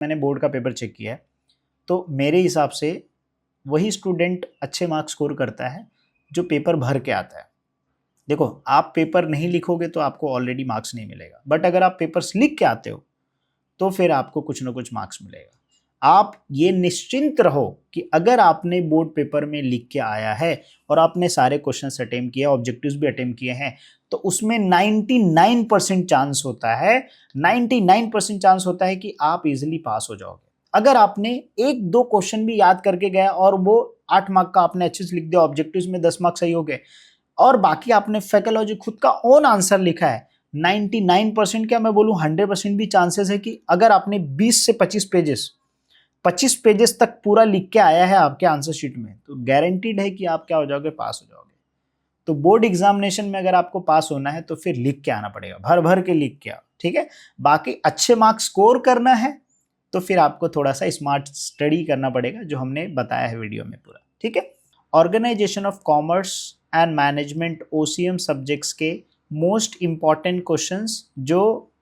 मैंने बोर्ड का paper check किया है तो मेरे हिसाब से वही स्टूडेंट अच्छे मार्क्स स्कोर करता है जो पेपर भर के आता है। देखो, आप पेपर नहीं लिखोगे तो आपको ऑलरेडी मार्क्स नहीं मिलेगा, बट अगर आप पेपर्स लिख के आते हो तो फिर आपको कुछ ना कुछ मार्क्स मिलेगा। आप ये निश्चिंत रहो कि अगर आपने बोर्ड पेपर में लिख के आया है और आपने सारे क्वेश्चंस अटेम्प्ट किए, ऑब्जेक्टिव्स भी अटेम्प्ट किए हैं, तो उसमें 99% चांस होता है 99% चांस होता है कि आप इजीली पास हो जाओगे। अगर आपने एक दो क्वेश्चन भी याद करके गए और वो 8 मार्क का आपने अच्छे से लिख दिया, ऑब्जेक्टिव्स में 10 मार्क सही हो गए और बाकी आपने फैकोलॉजी खुद का ओन आंसर लिखा है, 99% क्या मैं बोलूं 100% भी चांसेस है कि अगर आपने 20 से 25 पेजेस तक पूरा लिख के आया है आपके आंसर शीट में, तो गारंटीड है कि आप क्या हो जाओगे, पास हो जाओगे। तो बोर्ड एग्जामिनेशन में अगर आपको पास होना है तो फिर लिख के आना पड़ेगा, भर भर के लिख के आओ, ठीक है। बाकी अच्छे मार्क्स स्कोर करना है तो फिर आपको थोड़ा सा स्मार्ट स्टडी करना पड़ेगा, जो हमने बताया है वीडियो में पूरा, ठीक है। Organisation of commerce and management OCM subjects के मोस्ट इंपॉर्टेंट क्वेश्चंस जो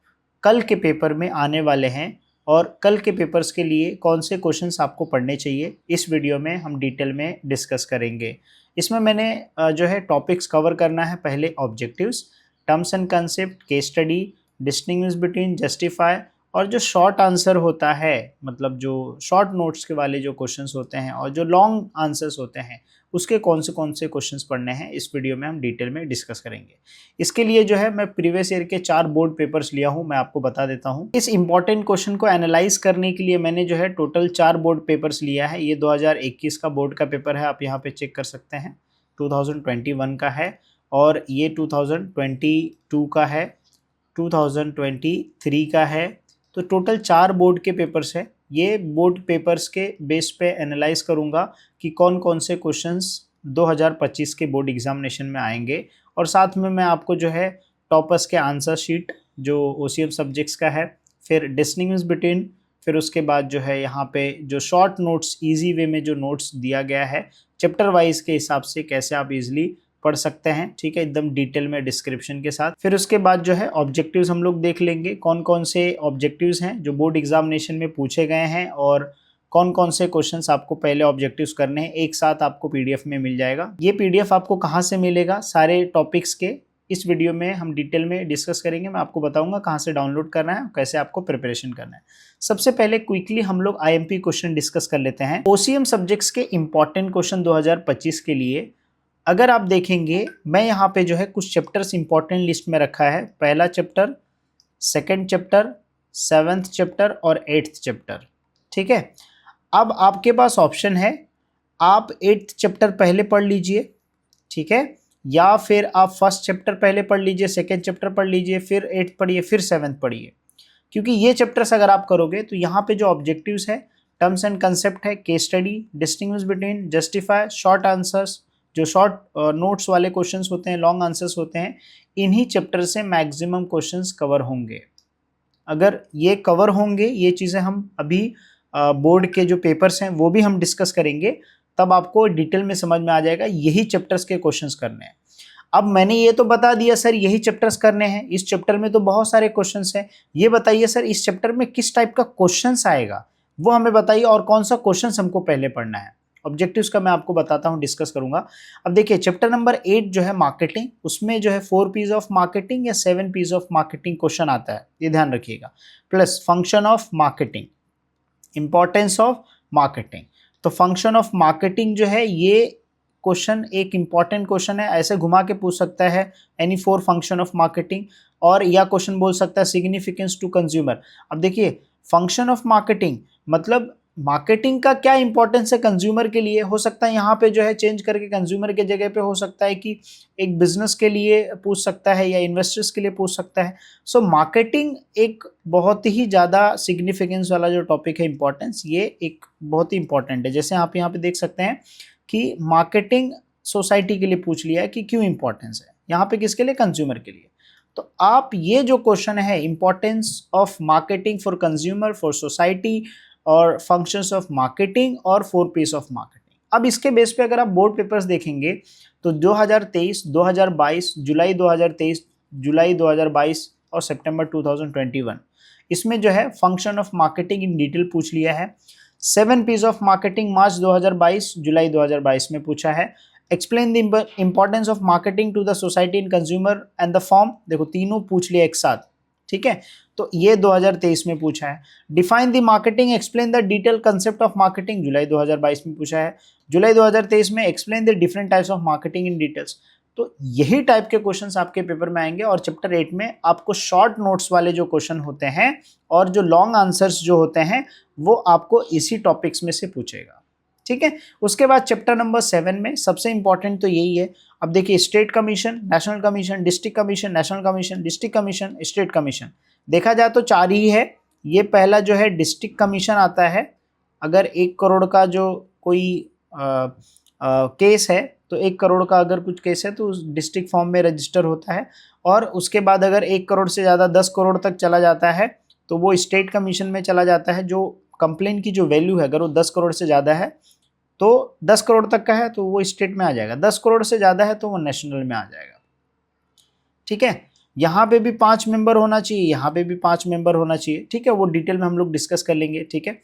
कल के पेपर में आने वाले हैं और कल के पेपर्स के लिए कौन से क्वेश्चंस आपको पढ़ने चाहिए, इस वीडियो में हम डिटेल में डिस्कस करेंगे। इसमें मैंने जो है टॉपिक्स कवर करना है। पहले objectives, terms and concept, case study, distinguish between, justify, और जो शॉर्ट आंसर होता है, मतलब जो शॉर्ट नोट्स के वाले जो क्वेश्चंस होते हैं और जो लॉन्ग आंसर्स होते हैं, उसके कौन से क्वेश्चंस पढ़ने हैं, इस वीडियो में हम डिटेल में डिस्कस करेंगे। इसके लिए जो है मैं प्रीवियस ईयर के 4 बोर्ड पेपर्स लिया हूं, मैं आपको बता देता हूं। इस इंपॉर्टेंट क्वेश्चन को एनालाइज करने के लिए मैंने जो है टोटल 4 बोर्ड पेपर्स लिया है। ये 2021 का बोर्ड का पेपर है, आप यहाँ पे चेक कर सकते हैं, 2021 का है, और ये 2022 का है, 2023 का है। तो टोटल 4 बोर्ड के पेपर्स है। ये बोर्ड पेपर्स के बेस पे एनालाइज करूंगा कि कौन कौन से क्वेश्चंस 2025 के बोर्ड एग्जामिनेशन में आएंगे, और साथ में मैं आपको जो है टॉपर्स के आंसर शीट जो OCM सब्जेक्ट्स का है, फिर डिस्टिंग्विश बिटवीन, फिर उसके बाद जो है यहाँ पे जो शॉर्ट नोट्स, इजी वे में जो नोट्स दिया गया है चैप्टर वाइज के हिसाब से, कैसे आप इजीली पढ़ सकते हैं, ठीक है, एकदम डिटेल में डिस्क्रिप्शन के साथ। फिर उसके बाद जो है ऑब्जेक्टिव्स हम लोग देख लेंगे, कौन कौन से ऑब्जेक्टिव्स हैं जो बोर्ड एग्जामिनेशन में पूछे गए हैं और कौन कौन से क्वेश्चंस आपको पहले ऑब्जेक्टिव्स करने हैं। एक साथ आपको PDF में मिल जाएगा। ये PDF आपको कहाँ से मिलेगा, सारे टॉपिक्स के इस वीडियो में हम डिटेल में डिस्कस करेंगे। मैं आपको बताऊंगा कहाँ से डाउनलोड करना है, कैसे आपको प्रिपरेशन करना है। सबसे पहले क्विकली हम लोग IMP क्वेश्चन डिस्कस कर लेते हैं। OCM सब्जेक्ट्स के इंपॉर्टेंट क्वेश्चन 2025 के लिए अगर आप देखेंगे, मैं यहाँ पे जो है कुछ चैप्टर्स इंपॉर्टेंट लिस्ट में रखा है। पहला chapter, second chapter, 7th chapter और 8th चैप्टर, ठीक है। अब आपके पास ऑप्शन है, आप 8th चैप्टर पहले पढ़ लीजिए, ठीक है, या फिर आप फर्स्ट चैप्टर पहले पढ़ लीजिए, सेकंड चैप्टर पढ़ लीजिए, फिर 8th पढ़िए, फिर 7th पढ़िए। क्योंकि ये चैप्टर्स अगर आप करोगे तो यहाँ पे जो ऑब्जेक्टिव्स है, टर्म्स एंड कंसेप्ट है, case study, distinguish between, justify, short answers, जो शॉर्ट नोट्स वाले क्वेश्चंस होते हैं, लॉन्ग आंसर्स होते हैं, इन्हीं चैप्टर से मैक्सिमम क्वेश्चंस कवर होंगे। अगर ये कवर होंगे, ये चीज़ें हम अभी बोर्ड के जो पेपर्स हैं वो भी हम डिस्कस करेंगे, तब आपको डिटेल में समझ में आ जाएगा यही चैप्टर्स के क्वेश्चंस करने हैं। अब मैंने ये तो बता दिया सर यही चैप्टर्स करने हैं, इस चैप्टर में तो बहुत सारे क्वेश्चंस हैं, ये बताइए सर इस चैप्टर में किस टाइप का क्वेश्चंस आएगा, वो हमें बताइए, और कौन सा क्वेश्चंस हमको पहले पढ़ना है। ऑब्जेक्टिव्स का मैं आपको बताता हूं, डिस्कस करूंगा। अब देखिए चैप्टर नंबर 8 जो है मार्केटिंग, उसमें जो है 4 P's ऑफ मार्केटिंग या 7 P's ऑफ मार्केटिंग क्वेश्चन आता है, ये ध्यान रखिएगा, plus function of marketing, importance of marketing. तो फंक्शन ऑफ मार्केटिंग जो है ये क्वेश्चन एक इंपॉर्टेंट क्वेश्चन है, ऐसे घुमा के पूछ सकता है एनी 4 फंक्शन ऑफ मार्केटिंग, और या क्वेश्चन बोल सकता है सिग्निफिकेंस टू कंज्यूमर। अब देखिए फंक्शन ऑफ मार्केटिंग मतलब मार्केटिंग का क्या इंपॉर्टेंस है कंज्यूमर के लिए, हो सकता है यहाँ पे जो है चेंज करके कंज्यूमर के जगह पे हो सकता है कि एक बिजनेस के लिए पूछ सकता है या इन्वेस्टर्स के लिए पूछ सकता है। सो मार्केटिंग एक बहुत ही ज़्यादा सिग्निफिकेंस वाला जो टॉपिक है, इंपॉर्टेंस, ये एक बहुत ही इंपॉर्टेंट है। जैसे आप यहाँ पे देख सकते हैं कि मार्केटिंग सोसाइटी के लिए पूछ लिया है कि क्यों इंपॉर्टेंस है, यहाँ पे किसके लिए, कंज्यूमर के लिए। तो आप ये जो क्वेश्चन है importance of marketing for consumer, for society, और फंक्शंस ऑफ मार्केटिंग, और 4 P's ऑफ मार्केटिंग। अब इसके बेस पे अगर आप बोर्ड पेपर्स देखेंगे तो 2023, 2022, जुलाई 2023, जुलाई 2022 और सितंबर 2021, इसमें जो है function of marketing in detail पूछ लिया है। 7 पीस ऑफ मार्केटिंग मार्च 2022 जुलाई 2022 में पूछा है। Explain the importance of marketing to the society in consumer and the form, देखो तीनों पूछ लिया एक साथ, ठीक है, तो ये 2023 में पूछा है। Define the marketing, explain the detail concept of marketing, जुलाई 2022 में पूछा है। जुलाई 2023 में explain the different types of marketing in details. तो यही टाइप के क्वेश्चंस आपके पेपर में आएंगे और चैप्टर 8 में आपको शॉर्ट नोट्स वाले जो क्वेश्चन होते हैं और जो लॉन्ग आंसर्स जो होते हैं वो आपको इसी टॉपिक्स में से पूछेगा, ठीक है। उसके बाद चैप्टर नंबर 7 में सबसे इंपॉर्टेंट तो यही है। अब देखिए state commission, national commission, district commission, national commission, district commission, state commission, देखा जाए तो 4 ही है। ये पहला जो है डिस्ट्रिक्ट कमीशन आता है। अगर 1 करोड़ का जो कोई केस है तो 1 करोड़ का अगर कुछ केस है तो उस डिस्ट्रिक्ट फॉर्म में रजिस्टर होता है। और उसके बाद अगर 1 करोड़ से ज़्यादा 10 करोड़ तक चला जाता है तो वो स्टेट कमीशन में चला जाता है। जो कंप्लेन की जो वैल्यू है अगर वो 10 करोड़ से ज़्यादा है तो 10 करोड़ तक का है तो वो स्टेट में आ जाएगा, 10 करोड़ से ज़्यादा है तो वो नेशनल में आ जाएगा, ठीक है। यहाँ पे भी 5 मेंबर होना चाहिए, यहाँ पे भी 5 मेंबर होना चाहिए, ठीक है, वो डिटेल में हम लोग डिस्कस कर लेंगे, ठीक है।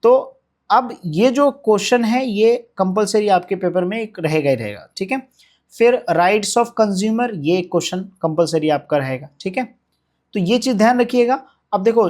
तो अब ये जो क्वेश्चन है ये कंपलसरी आपके पेपर में एक रहेगा ही रहेगा, ठीक है। फिर राइट्स ऑफ कंज्यूमर, ये क्वेश्चन कंपलसरी आपका रहेगा, ठीक है। तो ये चीज़ ध्यान रखिएगा। अब देखो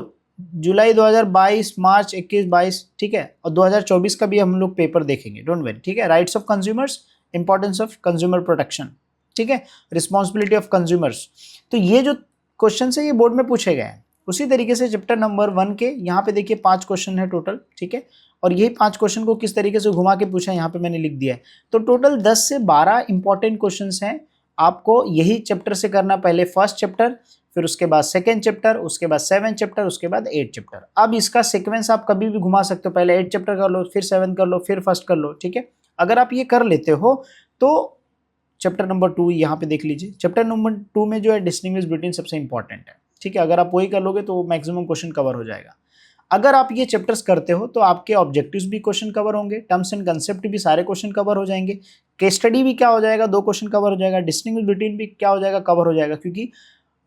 जुलाई 2022, मार्च 21-22, ठीक है, और 2024 का भी हम लोग पेपर देखेंगे, डोंट वरी, ठीक है। Rights of consumers, importance of consumer protection, ठीक है, रिस्पॉन्सिबिलिटी ऑफ कंज्यूमर्स। तो ये जो क्वेश्चन है ये बोर्ड में पूछे गए हैं। उसी तरीके से चैप्टर नंबर 1 के यहाँ पे देखिए 5 क्वेश्चन है टोटल, ठीक है, और यही 5 क्वेश्चन को किस तरीके से घुमा के पूछा है यहाँ पे मैंने लिख दिया है। तो टोटल 10 से 12 इंपॉर्टेंट क्वेश्चन हैं, आपको यही चैप्टर से करना। पहले फर्स्ट चैप्टर, फिर उसके बाद सेकेंड चैप्टर, उसके बाद 7 चैप्टर, उसके बाद 8 चैप्टर। अब इसका सीक्वेंस आप कभी भी घुमा सकते हो, पहले 8 चैप्टर कर लो, फिर 7 कर लो, फिर फर्स्ट कर लो, ठीक है। अगर आप ये कर लेते हो तो चैप्टर नंबर 2 यहाँ पे देख लीजिए। चैप्टर नंबर 2 में जो है डिस्टिंग्विश बिटवीन सबसे इंपॉर्टेंट है, ठीक है। अगर आप वही कर लोगे तो मैक्सिमम क्वेश्चन कवर हो जाएगा। अगर आप ये चैप्टर्स करते हो तो आपके ऑब्जेक्टिव्स भी क्वेश्चन कवर होंगे, टर्म्स एंड कंसेप्ट भी सारे क्वेश्चन कवर हो जाएंगे, केस स्टडी भी क्या हो जाएगा 2 क्वेश्चन कवर हो जाएगा, डिस्टिंग्विश बिटवीन भी क्या हो जाएगा कवर हो जाएगा, क्योंकि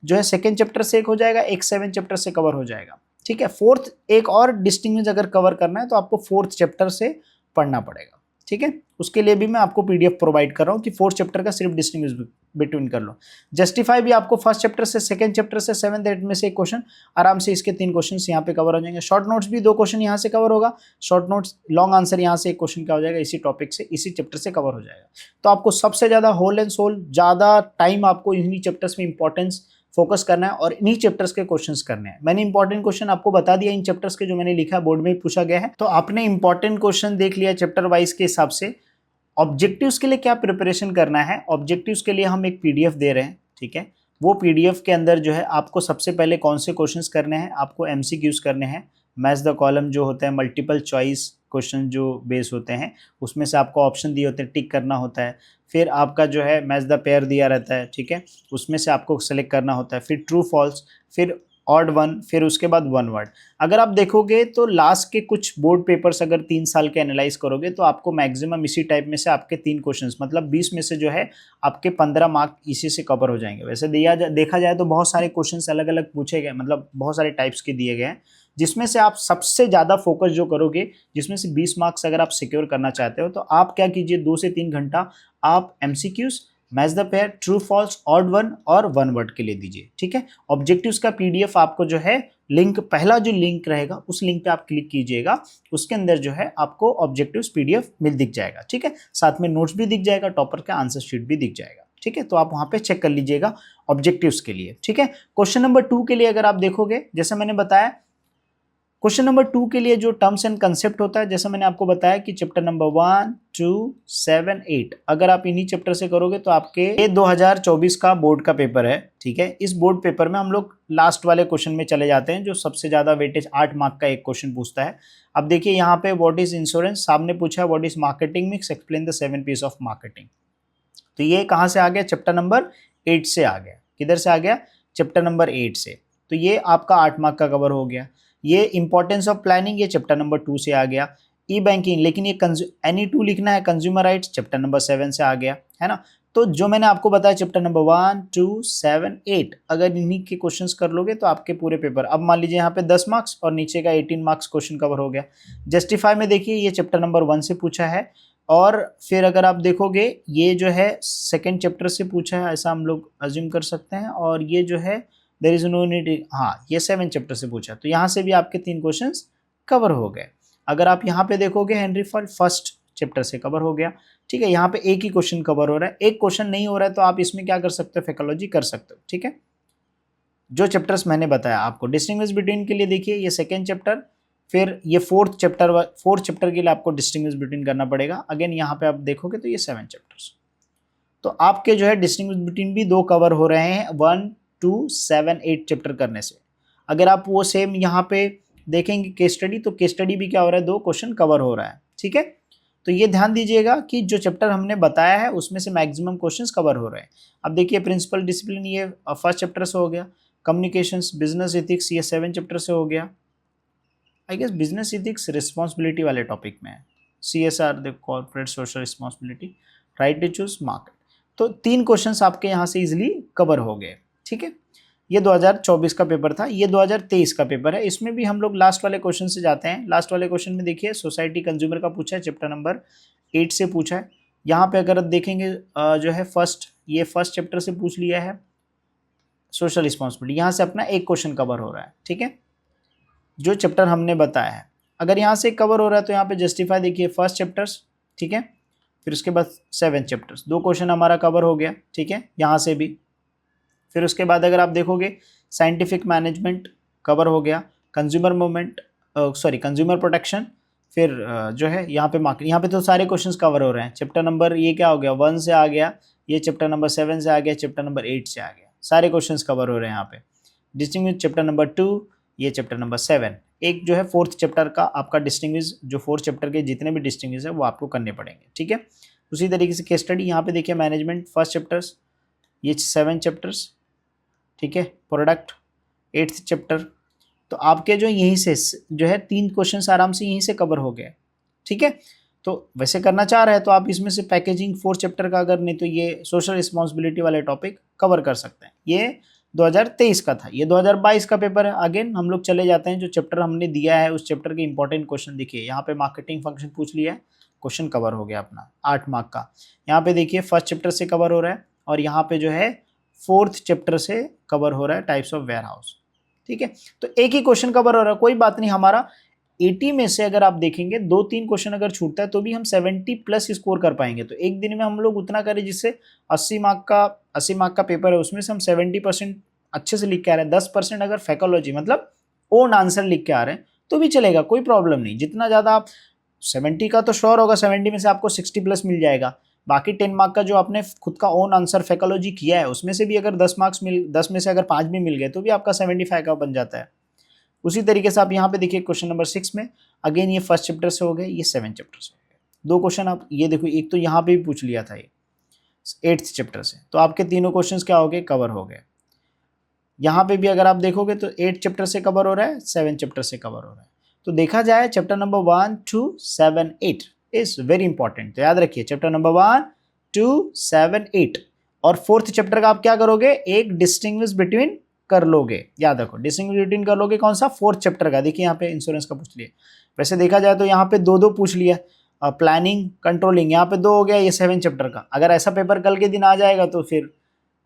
जो है सेकंड चैप्टर से एक हो जाएगा, एक 7 चैप्टर से कवर हो जाएगा, ठीक है। फोर्थ एक और डिस्टिंग्विश अगर कवर करना है तो आपको 4th चैप्टर से पढ़ना पड़ेगा, ठीक है। उसके लिए भी मैं आपको पीडीएफ प्रोवाइड कर रहा हूँ कि 4th चैप्टर का सिर्फ डिस्टिंग्विश बिटवीन कर लो। जस्टिफाई भी आपको फर्स्ट चैप्टर से, सेकंड चैप्टर से, 7th 8 में से एक क्वेश्चन आराम से, इसके 3 क्वेश्चन यहाँ पे कवर हो जाएंगे। शॉर्ट नोट्स भी 2 क्वेश्चन यहाँ से कवर होगा, शॉर्ट नोट्स लॉन्ग आंसर यहाँ से एक क्वेश्चन क्या हो जाएगा, इसी टॉपिक से, इसी चैप्टर से कवर हो जाएगा। तो आपको सबसे ज़्यादा होल एंड सोल ज़्यादा टाइम आपको इन्हीं चैप्टर्स में इंपॉर्टेंस फोकस करना है और इन्हीं चैप्टर्स के क्वेश्चंस करने हैं। मैंने इंपॉर्टेंट क्वेश्चन आपको बता दिया इन चैप्टर्स के, जो मैंने लिखा है बोर्ड में पूछा गया है। तो आपने इंपॉर्टेंट क्वेश्चन देख लिया चैप्टर वाइज के हिसाब से। ऑब्जेक्टिव्स के लिए क्या प्रिपरेशन करना है, ऑब्जेक्टिव्स के लिए हम एक पीडीएफ दे रहे हैं, ठीक है। वो पीडीएफ के अंदर जो है आपको सबसे पहले कौन से क्वेश्चंस करने हैं, आपको एमसीक्यूज करने हैं, मैच द कॉलम जो होता है, मल्टीपल चॉइस क्वेश्चन जो बेस होते हैं, उसमें से आपको ऑप्शन दिए होते हैं, टिक करना होता है। फिर आपका जो है मैच द पेयर दिया रहता है, ठीक है, उसमें से आपको सेलेक्ट करना होता है। फिर ट्रू फॉल्स, फिर ऑड वन, फिर उसके बाद वन वर्ड। अगर आप देखोगे तो लास्ट के कुछ बोर्ड पेपर्स अगर 3 साल के एनालाइज करोगे तो आपको मैक्सिमम इसी टाइप में से आपके 3 क्वेश्चंस, मतलब 20 में से जो है आपके 15 मार्क इसी से कवर हो जाएंगे। वैसे देखा जाए तो बहुत सारे क्वेश्चंस अलग अलग पूछे गए, मतलब बहुत सारे टाइप्स के दिए गए हैं, जिसमें से आप सबसे ज़्यादा फोकस जो करोगे, जिसमें से 20 मार्क्स अगर आप सिक्योर करना चाहते हो तो आप क्या कीजिए, 2 से 3 घंटा आप MCQs, match the pair, true false, odd one और वन वर्ड के लिए दीजिए, ठीक है। ऑब्जेक्टिव्स का पीडीएफ आपको जो है लिंक, पहला जो लिंक रहेगा उस लिंक पे आप क्लिक कीजिएगा, उसके अंदर जो है आपको ऑब्जेक्टिव्स पीडीएफ मिल दिख जाएगा, ठीक है। साथ में नोट्स भी दिख जाएगा, टॉपर का आंसर शीट भी दिख जाएगा, ठीक है। तो आप वहां पे चेक कर लीजिएगा ऑब्जेक्टिव्स के लिए, ठीक है। क्वेश्चन नंबर 2 के लिए अगर आप देखोगे, जैसे मैंने बताया क्वेश्चन नंबर 2 के लिए जो टर्म्स एंड कंसेप्ट होता है, जैसे मैंने आपको बताया कि चैप्टर नंबर 1, 2, 7, 8 अगर आप इन्हीं चैप्टर से करोगे तो आपके ये 2024 का बोर्ड का पेपर है, ठीक है। इस बोर्ड पेपर में हम लोग लास्ट वाले क्वेश्चन में चले जाते हैं, जो सबसे ज्यादा वेटेज 8 मार्क का एक क्वेश्चन पूछता है। अब देखिए यहाँ पे व्हाट इज इंश्योरेंस, सामने पूछा what is marketing mix, explain the 7 Ps of marketing. तो ये कहाँ से आ गया, चैप्टर नंबर 8 से आ गया। किधर से आ गया, चैप्टर नंबर 8 से। तो ये आपका 8 मार्क का कवर हो गया। ये इंपॉर्टेंस ऑफ प्लानिंग, ये चैप्टर नंबर 2 से आ गया। ई बैंकिंग, लेकिन ये NE2 लिखना है, कंज्यूमर राइट्स चैप्टर नंबर 7 से आ गया, है ना। तो जो मैंने आपको बताया चैप्टर नंबर 1, 2, 7, 8, अगर इन्हीं के क्वेश्चंस कर लोगे तो आपके पूरे पेपर, अब मान लीजिए यहाँ पे 10 मार्क्स और नीचे का 18 मार्क्स क्वेश्चन कवर हो गया। जस्टिफाई में देखिए ये चैप्टर नंबर 1 से पूछा है, और फिर अगर आप देखोगे ये जो है सेकेंड चैप्टर से पूछा है, ऐसा हम लोग अज्यूम कर सकते हैं, और ये जो है देयर इज नो नीड, हाँ ये 7 चैप्टर से पूछा, तो यहाँ से भी आपके 3 क्वेश्चन कवर हो गए। अगर आप यहाँ पे देखोगे हेनरी फोर्ड फर्स्ट चैप्टर से कवर हो गया, ठीक है, यहाँ पे एक ही क्वेश्चन कवर हो रहा है, एक क्वेश्चन नहीं हो रहा है तो आप इसमें क्या कर सकते हो, फाइकोलॉजी कर सकते हो, ठीक है। जो चैप्टर्स मैंने बताया आपको डिस्टिंग्विश बिटवीन के लिए, देखिए ये सेकेंड चैप्टर, फिर ये फोर्थ चैप्टर के लिए आपको डिस्टिंग्विश बिटवीन करना पड़ेगा। अगेन यहाँ पे आप देखोगे तो ये 7 चैप्टर्स, तो आपके जो है डिस्टिंग्विश बिटवीन भी 2 कवर हो रहे हैं 1, 2, 7, 8 चैप्टर करने से। अगर आप वो सेम यहाँ पे देखेंगे केस स्टडी, तो केस स्टडी भी क्या हो रहा है, 2 क्वेश्चन कवर हो रहा है, ठीक है। तो ये ध्यान दीजिएगा कि जो चैप्टर हमने बताया है उसमें से मैक्सिमम क्वेश्चंस कवर हो रहे हैं। अब देखिए प्रिंसिपल डिसिप्लिन ये फर्स्ट चैप्टर से हो गया, कम्युनिकेशंस, बिजनेस एथिक्स ये 7 चैप्टर से हो गया। I guess business ethics responsibility वाले टॉपिक में है, CSR the corporate social responsibility, right to choose market. तो 3 क्वेश्चंस आपके यहाँ से इजिली कवर हो गए, ठीक है। ये 2024 का पेपर था, ये 2023 का पेपर है। इसमें भी हम लोग लास्ट वाले क्वेश्चन से जाते हैं। लास्ट वाले क्वेश्चन में देखिए सोसाइटी कंज्यूमर का पूछा है, चैप्टर नंबर 8 से पूछा है। यहाँ पे अगर देखेंगे जो है ये फर्स्ट चैप्टर से पूछ लिया है सोशल रिस्पॉन्सिबिलिटी, यहाँ से अपना एक क्वेश्चन कवर हो रहा है, ठीक है, जो चैप्टर हमने बताया है। अगर यहाँ से कवर हो रहा है तो यहाँ पे जस्टिफाई देखिए फर्स्ट चैप्टर्स, ठीक है, फिर उसके बाद 7 चैप्टर्स, 2 क्वेश्चन हमारा कवर हो गया, ठीक है, यहाँ से भी। फिर उसके बाद अगर आप देखोगे साइंटिफिक मैनेजमेंट कवर हो गया, कंज्यूमर मूवमेंट कंज्यूमर प्रोटेक्शन, फिर जो है यहाँ पे मार्केट, यहाँ पे तो सारे क्वेश्चंस कवर हो रहे हैं। चैप्टर नंबर ये क्या हो गया 1 से आ गया, ये चैप्टर नंबर 7 से आ गया, चैप्टर नंबर 8 से आ गया, सारे क्वेश्चंस कवर हो रहे हैं यहाँ पे। डिस्टिंग्विश चैप्टर नंबर 2, ये चैप्टर नंबर 7, एक जो है फोर्थ चैप्टर का आपका डिस्टिंग्विश, जो फोर्थ चैप्टर के जितने भी डिस्टिंग्विश है वो आपको करने पड़ेंगे, ठीक है। उसी तरीके से केस स्टडी यहाँ पे देखिए मैनेजमेंट फर्स्ट चैप्टर्स, ये 7 चैप्टर्स, ठीक है, प्रोडक्ट 8th चैप्टर। तो आपके जो यहीं से जो है 3 क्वेश्चंस आराम से यहीं से कवर हो गए, ठीक है। तो वैसे करना चाह रहे हैं तो आप इसमें से पैकेजिंग 4 चैप्टर का, अगर नहीं तो ये सोशल रिस्पॉन्सिबिलिटी वाले टॉपिक कवर कर सकते हैं। ये 2023 का था, ये 2022 का पेपर है। अगेन हम लोग चले जाते हैं, जो चैप्टर हमने दिया है उस चैप्टर के इंपॉर्टेंट क्वेश्चन देखिए। यहाँ पे मार्केटिंग फंक्शन पूछ लिया है, क्वेश्चन कवर हो गया अपना 8 मार्क का। यहाँ पे देखिए फर्स्ट चैप्टर से कवर हो रहा है, और यहाँ पे जो है 4th चैप्टर से कवर हो रहा है टाइप्स ऑफ वेयरहाउस, ठीक है। तो एक ही क्वेश्चन कवर हो रहा है, कोई बात नहीं। हमारा 80 में से अगर आप देखेंगे 2-3 क्वेश्चन अगर छूटता है तो भी हम 70 प्लस स्कोर कर पाएंगे। तो एक दिन में हम लोग उतना करें जिससे 80 मार्क का पेपर है, उसमें से हम 70% अच्छे से लिख के आ रहे हैं। 10% अगर फैकोलॉजी मतलब ओन आंसर लिख के आ रहे हैं तो भी चलेगा, कोई प्रॉब्लम नहीं। जितना ज़्यादा आप 70 का तो श्योर होगा, 70 में से आपको 60 प्लस मिल जाएगा। बाकी 10 मार्क का जो आपने खुद का ओन आंसर फैकोलॉजी किया है उसमें से भी अगर 10 में से अगर 5 भी मिल गए तो भी आपका 75 का बन जाता है। उसी तरीके से आप यहाँ पे देखिए क्वेश्चन नंबर 6 में अगेन ये फर्स्ट चैप्टर से हो गए, ये 7 चैप्टर से हो गए। 2 क्वेश्चन आप ये देखो, एक तो यहाँ पे भी पूछ लिया था ये 8th चैप्टर से, तो आपके तीनों क्वेश्चन क्या हो गए, कवर हो गए। यहाँ पे भी अगर आप देखोगे तो 8 चैप्टर से कवर हो रहा है, 7 चैप्टर से कवर हो रहा है। तो देखा जाए chapter number 1, 2, 7, 8 is very important. तो याद रखिए चैप्टर नंबर 1, 2, 7, 8, और 4th चैप्टर का आप क्या करोगे, एक डिस्टिंग्विश बिटवीन कर लोगे। याद रखो डिस्टिंग्विश बिटवीन कर लोगे कौन सा, 4th चैप्टर का। देखिए यहाँ पे इंश्योरेंस का पूछ लिया, वैसे देखा जाए तो यहाँ पे 2-2 पूछ लिया, प्लानिंग कंट्रोलिंग यहाँ पे 2 हो गया, ये 7 चैप्टर का। अगर ऐसा पेपर कल के दिन आ जाएगा तो फिर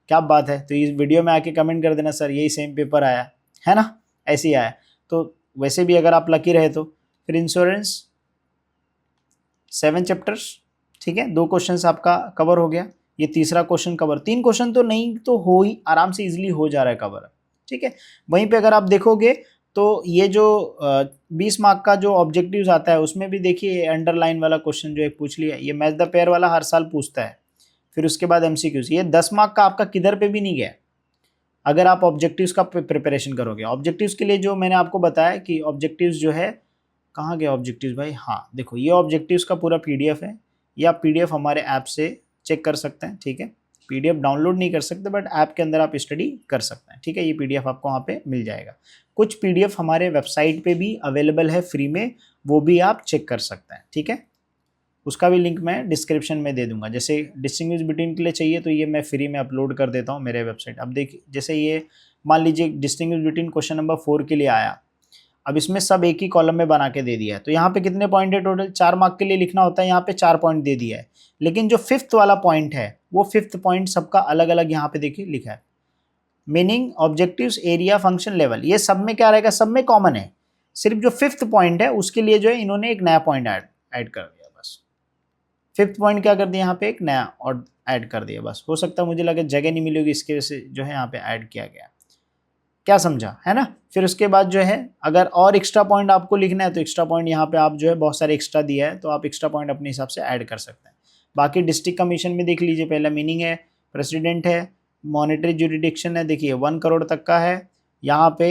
क्या बात है। तो इस वीडियो में आके कमेंट कर देना सर यही सेम पेपर आया है ना, ऐसे ही आया। तो वैसे भी अगर आप लकी रहे तो फिर इंश्योरेंस 7 चैप्टर्स, ठीक है, 2 क्वेश्चंस आपका कवर हो गया। ये तीसरा क्वेश्चन कवर, 3 क्वेश्चन तो नहीं तो हो ही आराम से इजीली हो जा रहा है कवर, ठीक है। वहीं पे अगर आप देखोगे तो ये जो 20 मार्क का जो ऑब्जेक्टिव्स आता है उसमें भी देखिए अंडरलाइन वाला क्वेश्चन जो एक पूछ लिया, ये मैच द पेयर वाला हर साल पूछता है। फिर उसके बाद MCQs, ये 10 मार्क का आपका किधर पे भी नहीं गया अगर आप ऑब्जेक्टिव्स का प्रिपरेशन करोगे। ऑब्जेक्टिव्स के लिए जो मैंने आपको बताया कि ऑब्जेक्टिव्स जो है, कहाँ गए ऑब्जेक्टिव्स भाई, हाँ देखो ये ऑब्जेक्टिव्स का पूरा PDF है। ये आप PDF हमारे ऐप से चेक कर सकते हैं, ठीक है। PDF डाउनलोड नहीं कर सकते बट ऐप के अंदर आप स्टडी कर सकते हैं, ठीक है। ये PDF आपको वहाँ पे मिल जाएगा। कुछ PDF हमारे वेबसाइट पे भी अवेलेबल है फ्री में, वो भी आप चेक कर सकते हैं, ठीक है। उसका भी लिंक मैं डिस्क्रिप्शन में दे दूंगा। जैसे डिस्टिंग्विश बिटवीन के लिए चाहिए तो ये मैं फ्री में अपलोड कर देता हूँ मेरे वेबसाइट। अब देखिए जैसे ये मान लीजिए डिस्टिंग्विश बिटवीन क्वेश्चन नंबर 4 के लिए आया, अब इसमें सब एक ही कॉलम में बना के दे दिया है, तो यहाँ पे कितने पॉइंट है टोटल, 4 मार्क के लिए लिखना होता है, यहाँ पे 4 पॉइंट दे दिया है। लेकिन जो 5th वाला पॉइंट है वो 5th पॉइंट सबका अलग अलग यहाँ पे देखिए लिखा है, meaning objectives, area, function, level, ये सब में क्या रहेगा, सब में कॉमन है। सिर्फ जो 5th पॉइंट है उसके लिए जो है इन्होंने एक नया पॉइंट ऐड कर दिया, बस 5th पॉइंट क्या कर दिया यहाँ पे, एक नया और ऐड कर दिया बस। हो सकता है मुझे लगे जगह नहीं मिलेगी इसकी वजह से जो है यहाँ पे ऐड किया गया, क्या समझा है ना। फिर उसके बाद जो है अगर और एक्स्ट्रा पॉइंट आपको लिखना है तो एक्स्ट्रा पॉइंट यहाँ पे आप जो है बहुत सारे एक्स्ट्रा दिया है तो आप एक्स्ट्रा पॉइंट अपने हिसाब से ऐड कर सकते हैं। बाकी डिस्ट्रिक्ट कमीशन में देख लीजिए, पहला मीनिंग है, प्रेसिडेंट है, मॉनेटरी जुरिडिक्शन है, देखिए 1 करोड़ तक का है, यहाँ पे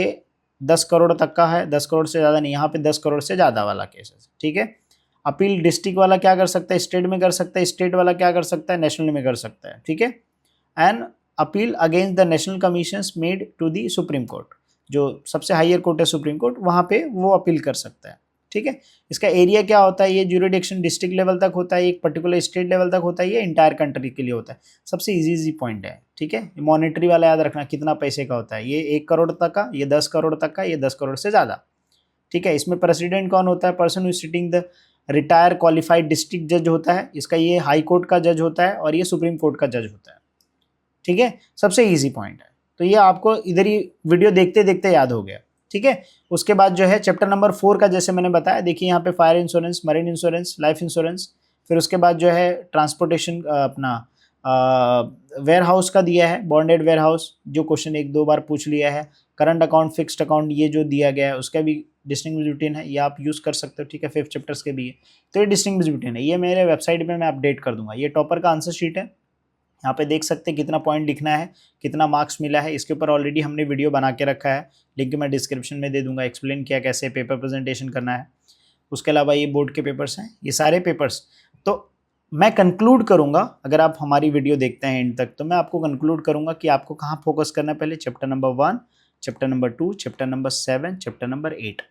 10 करोड़ तक का है, 10 करोड़ से ज़्यादा नहीं, यहाँ पे 10 करोड़ से ज़्यादा वाला केस है, ठीक है। अपील डिस्ट्रिक्ट वाला क्या कर सकता है, स्टेट में कर सकता है, स्टेट वाला क्या कर सकता है, नेशनल में कर सकता है, ठीक है। And appeal against the national commissions made to the supreme court, जो सबसे हायर कोर्ट है सुप्रीम कोर्ट, वहाँ पे वो अपील कर सकता है, ठीक है। इसका एरिया क्या होता है, ये ज्यूरिडिक्शन डिस्ट्रिक्ट लेवल तक होता है, एक पर्टिकुलर स्टेट लेवल तक होता है, ये इंटायर कंट्री के लिए होता है। सबसे इजी पॉइंट है, ठीक है। मॉनेटरी वाला याद रखना कितना पैसे का होता है, ये 1 करोड़ तक का, ये 10 करोड़ तक का, ये 10 करोड़ से ज़्यादा, ठीक है। इसमें प्रेसिडेंट कौन होता है, person who sitting the retire qualified district जज होता है, इसका ये हाई कोर्ट का जज होता है और ये सुप्रीम कोर्ट का जज होता है, ठीक है। सबसे ईजी पॉइंट है, तो ये आपको इधर ही वीडियो देखते देखते याद हो गया, ठीक है। उसके बाद जो है चैप्टर नंबर 4 का जैसे मैंने बताया, देखिए यहाँ पे fire insurance, marine insurance, life insurance, फिर उसके बाद जो है ट्रांसपोर्टेशन अपना वेयर हाउस का दिया है, बॉन्डेड वेयर हाउस, जो क्वेश्चन 1-2 बार पूछ लिया है, करंट अकाउंट, फिक्स्ड अकाउंट, ये जो दिया गया है उसका भी डिस्टिंग्विश बिटवीन है, ये आप यूज़ कर सकते हो, ठीक है। 5 चैप्टर्स के भी है, तो ये डिस्टिंग्विश बिटवीन है, ये मेरे वेबसाइट पे मैं अपडेट कर दूंगा। ये टॉपर का आंसर शीट है, यहाँ पे देख सकते हैं कितना पॉइंट लिखना है, कितना मार्क्स मिला है, इसके ऊपर ऑलरेडी हमने वीडियो बना के रखा है, लिंक मैं डिस्क्रिप्शन में दे दूंगा, एक्सप्लेन किया कैसे पेपर प्रेजेंटेशन करना है। उसके अलावा ये बोर्ड के पेपर्स हैं, ये सारे पेपर्स। तो मैं कंक्लूड करूंगा, अगर आप हमारी वीडियो देखते हैं एंड तक, तो मैं आपको कंक्लूड करूंगा कि आपको कहाँ फोकस करना है, पहले chapter number 1, chapter number 2, chapter number 7, chapter number 8।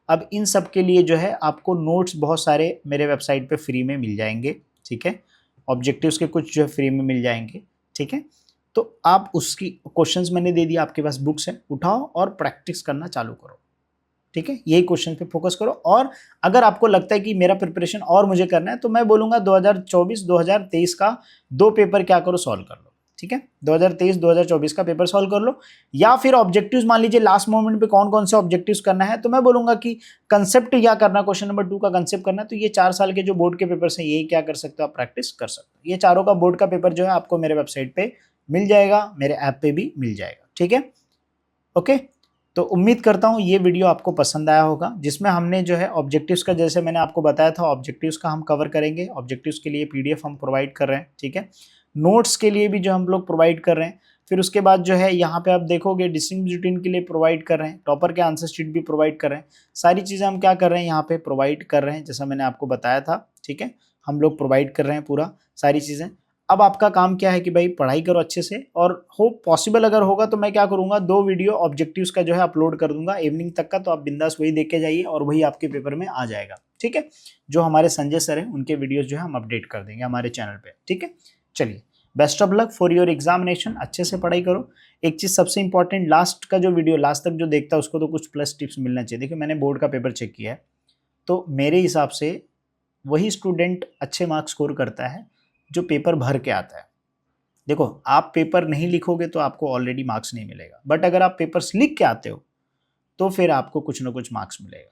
अब इन सब के लिए जो है आपको नोट्स बहुत सारे मेरे वेबसाइट पे फ्री में मिल जाएंगे, ठीक है। ऑब्जेक्टिव्स के कुछ जो है फ्री में मिल जाएंगे, ठीक है। तो आप उसकी क्वेश्चंस मैंने दे दिया, आपके पास बुक्स है, उठाओ और प्रैक्टिस करना चालू करो, ठीक है। यही क्वेश्चन पे फोकस करो। और अगर आपको लगता है कि मेरा प्रिपरेशन और मुझे करना है, तो मैं बोलूँगा 2024-2023 का 2 पेपर क्या करो, सॉल्व कर लो, ठीक है। 2023-2024 का पेपर सॉल्व कर लो, या फिर ऑब्जेक्टिव्स मान लीजिए लास्ट मोमेंट पे कौन कौन से ऑब्जेक्टिव्स करना है, तो मैं बोलूँगा कि कंसेप्ट या करना, क्वेश्चन नंबर 2 का कंसेप्ट करना, तो ये 4 साल के जो बोर्ड के पेपर्स हैं, ये क्या कर सकते हो आप, प्रैक्टिस कर सकते हो। ये चारों का बोर्ड का पेपर जो है आपको मेरे वेबसाइट पे मिल जाएगा, मेरे ऐप पे भी मिल जाएगा, ठीक है। ओके, तो उम्मीद करता हूँ ये वीडियो आपको पसंद आया होगा, जिसमें हमने जो है ऑब्जेक्टिव्स का, जैसे मैंने आपको बताया था, ऑब्जेक्टिव्स का हम कवर करेंगे। ऑब्जेक्टिव्स के लिए पीडीएफ हम प्रोवाइड कर रहे हैं, ठीक है। नोट्स के लिए भी जो हम लोग प्रोवाइड कर रहे हैं। फिर उसके बाद जो है यहाँ पे आप देखोगे डिस्टिंग्विश बिटवीन के लिए प्रोवाइड कर रहे हैं, टॉपर के आंसर शीट भी प्रोवाइड कर रहे हैं। सारी चीज़ें हम क्या कर रहे हैं, यहाँ पे प्रोवाइड कर रहे हैं, जैसा मैंने आपको बताया था, ठीक है। हम लोग प्रोवाइड कर रहे हैं पूरा सारी चीज़ें। अब आपका काम क्या है कि भाई पढ़ाई करो अच्छे से, और हो पॉसिबल अगर होगा तो मैं क्या करूँगा, 2 वीडियो ऑब्जेक्टिव्स का जो है अपलोड कर दूंगा इवनिंग तक का, तो आप बिंदास वही देख के जाइए और वही आपके पेपर में आ जाएगा, ठीक है। जो हमारे संजय सर हैं उनके वीडियोज जो है हम अपडेट कर देंगे हमारे चैनल पे, ठीक है। चलिए, best of luck for your examination, अच्छे से पढ़ाई करो। एक चीज़ सबसे इंपॉर्टेंट, लास्ट का जो वीडियो लास्ट तक जो देखता है उसको तो कुछ प्लस टिप्स मिलना चाहिए। देखिए मैंने बोर्ड का पेपर चेक किया है, तो मेरे हिसाब से वही स्टूडेंट अच्छे मार्क्स स्कोर करता है जो पेपर भर के आता है। देखो आप पेपर नहीं लिखोगे तो आपको ऑलरेडी मार्क्स नहीं मिलेगा, बट अगर आप पेपर्स लिख के आते हो तो फिर आपको कुछ ना कुछ मार्क्स मिलेगा।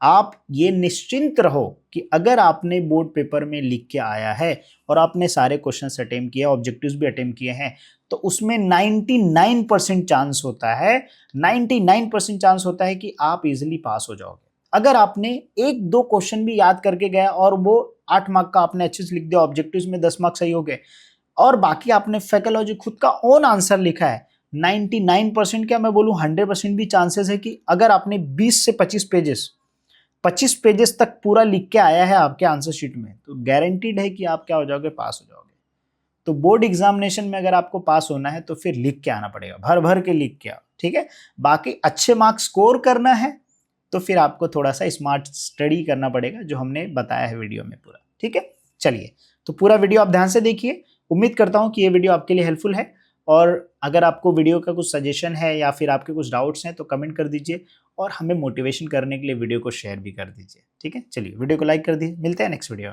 आप ये निश्चिंत रहो कि अगर आपने बोर्ड पेपर में लिख के आया है और आपने सारे क्वेश्चन अटेम्प्ट किए, ऑब्जेक्टिव्स भी अटेम्प्ट किए हैं, तो उसमें 99% चांस होता है, 99% चांस होता है कि आप इजीली पास हो जाओगे। अगर आपने 1-2 क्वेश्चन भी याद करके गया और वो 8 मार्क का आपने अच्छे से लिख दिया, ऑब्जेक्टिव्स में 10 मार्क सही हो गए, और बाकी आपने फैकोलॉजी खुद का ओन आंसर लिखा है, 99% क्या मैं बोलूं 100% भी चांसेस है कि अगर आपने 20 से 25 पेजेस तक पूरा लिख के आया है आपके आंसर शीट में, तो गारंटीड है कि आप क्या हो जाओगे, पास हो जाओगे। तो बोर्ड एग्जामिनेशन में अगर आपको पास होना है तो फिर लिख के आना पड़ेगा, भर भर के लिख के आओ, ठीक है। बाकी अच्छे मार्क्स स्कोर करना है तो फिर आपको थोड़ा सा स्मार्ट स्टडी करना पड़ेगा, जो हमने बताया है वीडियो में पूरा, ठीक है। चलिए, तो पूरा वीडियो आप ध्यान से देखिए। उम्मीद करता हूँ कि ये वीडियो आपके लिए हेल्पफुल है, और अगर आपको वीडियो का कुछ सजेशन है या फिर आपके कुछ डाउट्स हैं तो कमेंट कर दीजिए, और हमें मोटिवेशन करने के लिए वीडियो को शेयर भी कर दीजिए। ठीक है, चलिए वीडियो को लाइक कर दीजिए। मिलते हैं नेक्स्ट वीडियो में।